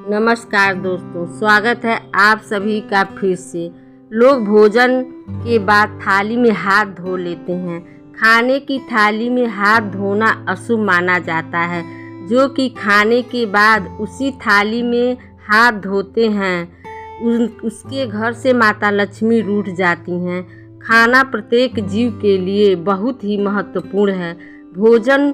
नमस्कार दोस्तों, स्वागत है आप सभी का फिर से। लोग भोजन के बाद थाली में हाथ धो लेते हैं। खाने की थाली में हाथ धोना अशुभ माना जाता है। जो कि खाने के बाद उसी थाली में हाथ धोते हैं उसके घर से माता लक्ष्मी रूठ जाती हैं। खाना प्रत्येक जीव के लिए बहुत ही महत्वपूर्ण है। भोजन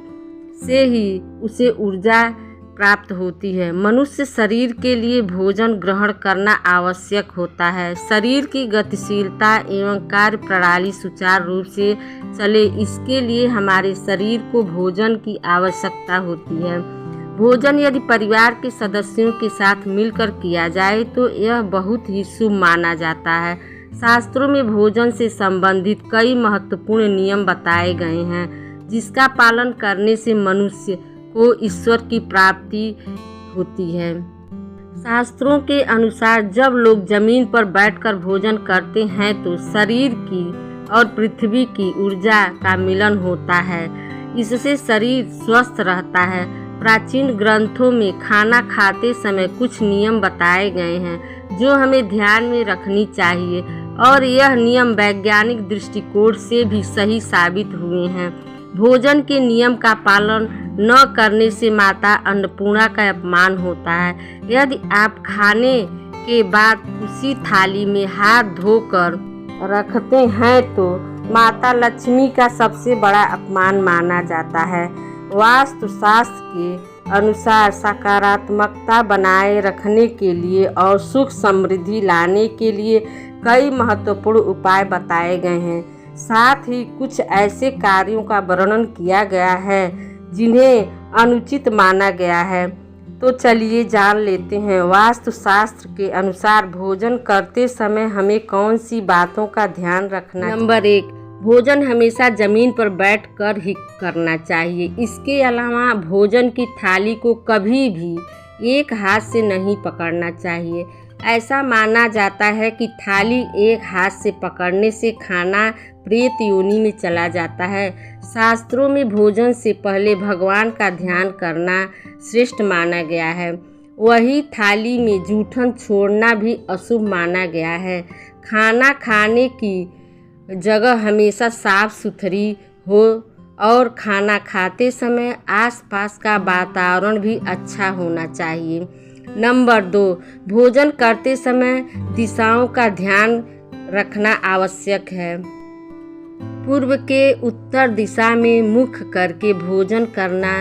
से ही उसे ऊर्जा प्राप्त होती है। मनुष्य शरीर के लिए भोजन ग्रहण करना आवश्यक होता है। शरीर की गतिशीलता एवं कार्य प्रणाली सुचारू रूप से चले, इसके लिए हमारे शरीर को भोजन की आवश्यकता होती है। भोजन यदि परिवार के सदस्यों के साथ मिलकर किया जाए तो यह बहुत ही शुभ माना जाता है। शास्त्रों में भोजन से संबंधित कई महत्वपूर्ण नियम बताए गए हैं, जिसका पालन करने से मनुष्य को ईश्वर की प्राप्ति होती है। शास्त्रों के अनुसार जब लोग जमीन पर बैठकर भोजन करते हैं तो शरीर की और पृथ्वी की ऊर्जा का मिलन होता है। इससे शरीर स्वस्थ रहता है। प्राचीन ग्रंथों में खाना खाते समय कुछ नियम बताए गए हैं जो हमें ध्यान में रखनी चाहिए, और यह नियम वैज्ञानिक दृष्टिकोण से भी सही साबित हुए हैं। भोजन के नियम का पालन न करने से माता अन्नपूर्णा का अपमान होता है। यदि आप खाने के बाद उसी थाली में हाथ धोकर रखते हैं तो माता लक्ष्मी का सबसे बड़ा अपमान माना जाता है। वास्तुशास्त्र के अनुसार सकारात्मकता बनाए रखने के लिए और सुख समृद्धि लाने के लिए कई महत्वपूर्ण उपाय बताए गए हैं। साथ ही कुछ ऐसे कार्यों का वर्णन किया गया है जिन्हें अनुचित माना गया है। तो चलिए जान लेते हैं वास्तुशास्त्र के अनुसार भोजन करते समय हमें कौन सी बातों का ध्यान रखना। नंबर 1, भोजन हमेशा जमीन पर बैठकर ही करना चाहिए। इसके अलावा भोजन की थाली को कभी भी एक हाथ से नहीं पकड़ना चाहिए। ऐसा माना जाता है कि थाली एक हाथ से पकड़ने से खाना प्रेत योनि में चला जाता है। शास्त्रों में भोजन से पहले भगवान का ध्यान करना श्रेष्ठ माना गया है। वही थाली में जूठन छोड़ना भी अशुभ माना गया है। खाना खाने की जगह हमेशा साफ सुथरी हो और खाना खाते समय आसपास का वातावरण भी अच्छा होना चाहिए। नंबर 2, भोजन करते समय दिशाओं का ध्यान रखना आवश्यक है। पूर्व के उत्तर दिशा में मुख करके भोजन करना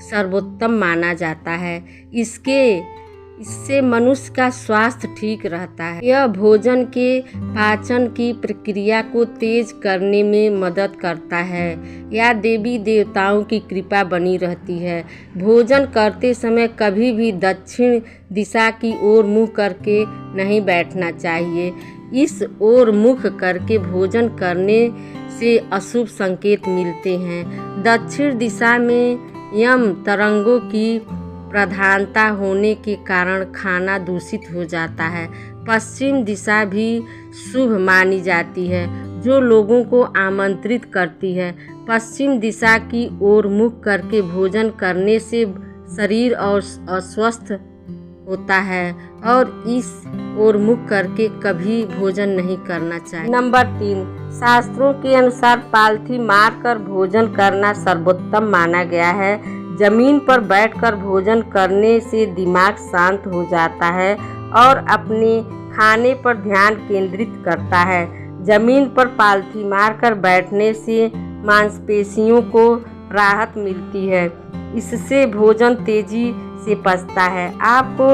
सर्वोत्तम माना जाता है। इससे मनुष्य का स्वास्थ्य ठीक रहता है। यह भोजन के पाचन की प्रक्रिया को तेज करने में मदद करता है या देवी देवताओं की कृपा बनी रहती है। भोजन करते समय कभी भी दक्षिण दिशा की ओर मुँह करके नहीं बैठना चाहिए। इस ओर मुख करके भोजन करने से अशुभ संकेत मिलते हैं। दक्षिण दिशा में यम तरंगों की प्रधानता होने के कारण खाना दूषित हो जाता है। पश्चिम दिशा भी शुभ मानी जाती है, जो लोगों को आमंत्रित करती है। पश्चिम दिशा की ओर मुख करके भोजन करने से शरीर और अस्वस्थ होता है और इस ओर मुख करके कभी भोजन नहीं करना चाहिए। नंबर 3, शास्त्रों के अनुसार पालथी मारकर भोजन करना सर्वोत्तम माना गया है। जमीन पर बैठकर भोजन करने से दिमाग शांत हो जाता है और अपने खाने पर ध्यान केंद्रित करता है। जमीन पर पालथी मारकर बैठने से मांसपेशियों को राहत मिलती है। इससे भोजन तेजी से पचता है, आपको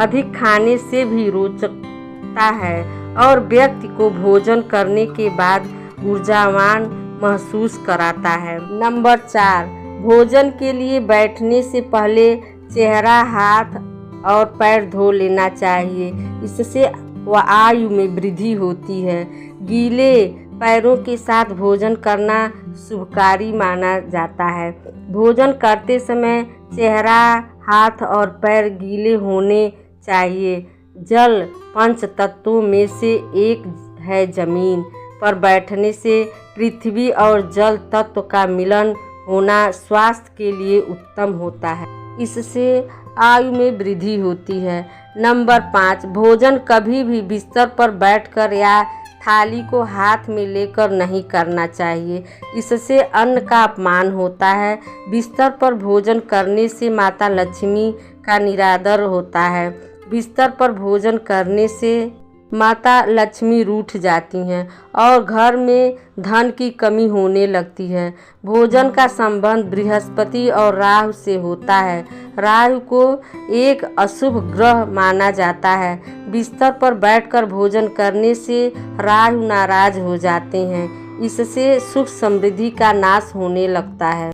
अधिक खाने से भी रोचकता है और व्यक्ति को भोजन करने के बाद ऊर्जावान महसूस कराता है। नंबर 4, भोजन के लिए बैठने से पहले चेहरा, हाथ और पैर धो लेना चाहिए। इससे आयु में वृद्धि होती है। गीले पैरों के साथ भोजन करना शुभकारी माना जाता है। भोजन करते समय चेहरा, हाथ और पैर गीले होने चाहिए। जल पंच तत्वों में से एक है। जमीन पर बैठने से पृथ्वी और जल तत्व का मिलन होना स्वास्थ्य के लिए उत्तम होता है। इससे आयु में वृद्धि होती है। नंबर 5, भोजन कभी भी बिस्तर पर बैठकर या थाली को हाथ में लेकर नहीं करना चाहिए। इससे अन्न का अपमान होता है। बिस्तर पर भोजन करने से माता लक्ष्मी का निरादर होता है। बिस्तर पर भोजन करने से माता लक्ष्मी रूठ जाती हैं और घर में धन की कमी होने लगती है। भोजन का संबंध बृहस्पति और राहु से होता है। राहु को एक अशुभ ग्रह माना जाता है। बिस्तर पर बैठकर भोजन करने से राहु नाराज हो जाते हैं। इससे सुख समृद्धि का नाश होने लगता है।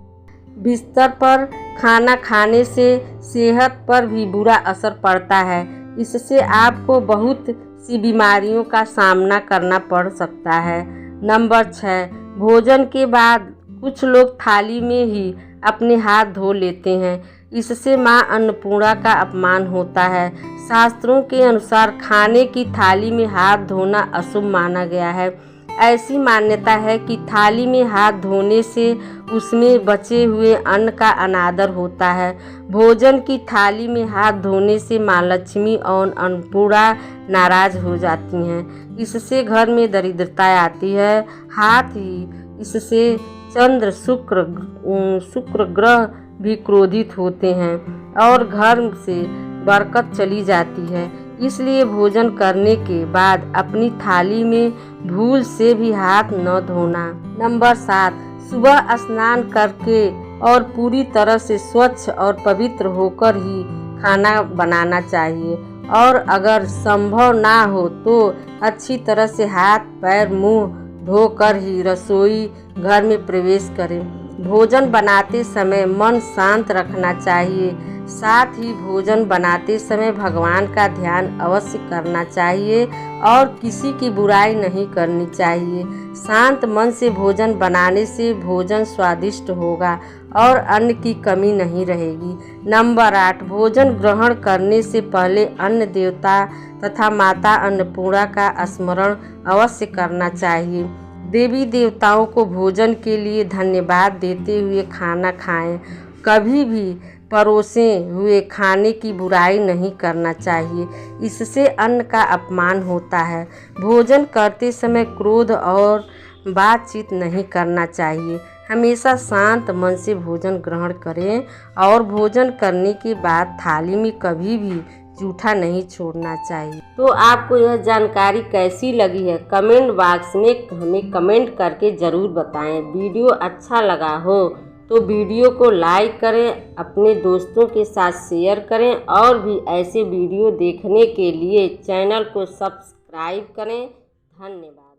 बिस्तर पर खाना खाने से सेहत पर भी बुरा असर पड़ता है। इससे आपको बहुत सी बीमारियों का सामना करना पड़ सकता है। नंबर 6, भोजन के बाद कुछ लोग थाली में ही अपने हाथ धो लेते हैं। इससे मां अन्नपूर्णा का अपमान होता है। शास्त्रों के अनुसार खाने की थाली में हाथ धोना अशुभ माना गया है। ऐसी मान्यता है कि थाली में हाथ धोने से उसमें बचे हुए अन्न का अनादर होता है। भोजन की थाली में हाथ धोने से माँ लक्ष्मी और अन्नपूर्णा नाराज हो जाती हैं। इससे घर में दरिद्रता आती है। हाथ ही इससे चंद्र शुक्र ग्रह भी क्रोधित होते हैं और घर से बरकत चली जाती है। इसलिए भोजन करने के बाद अपनी थाली में भूल से भी हाथ न धोना। नंबर 7, सुबह स्नान करके और पूरी तरह से स्वच्छ और पवित्र होकर ही खाना बनाना चाहिए और अगर संभव ना हो तो अच्छी तरह से हाथ पैर मुंह धोकर ही रसोई घर में प्रवेश करें। भोजन बनाते समय मन शांत रखना चाहिए। साथ ही भोजन बनाते समय भगवान का ध्यान अवश्य करना चाहिए और किसी की बुराई नहीं करनी चाहिए। शांत मन से भोजन बनाने से भोजन स्वादिष्ट होगा और अन्न की कमी नहीं रहेगी। नंबर 8, भोजन ग्रहण करने से पहले अन्न देवता तथा माता अन्नपूर्णा का स्मरण अवश्य करना चाहिए। देवी देवताओं को भोजन के लिए धन्यवाद देते हुए खाना खाएं। कभी भी परोसे हुए खाने की बुराई नहीं करना चाहिए। इससे अन्न का अपमान होता है। भोजन करते समय क्रोध और बातचीत नहीं करना चाहिए। हमेशा शांत मन से भोजन ग्रहण करें और भोजन करने के बाद थाली में कभी भी जूठा नहीं छोड़ना चाहिए। तो आपको यह जानकारी कैसी लगी है कमेंट बॉक्स में हमें कमेंट करके ज़रूर बताएं। वीडियो अच्छा लगा हो तो वीडियो को लाइक करें, अपने दोस्तों के साथ शेयर करें और भी ऐसे वीडियो देखने के लिए चैनल को सब्सक्राइब करें। धन्यवाद।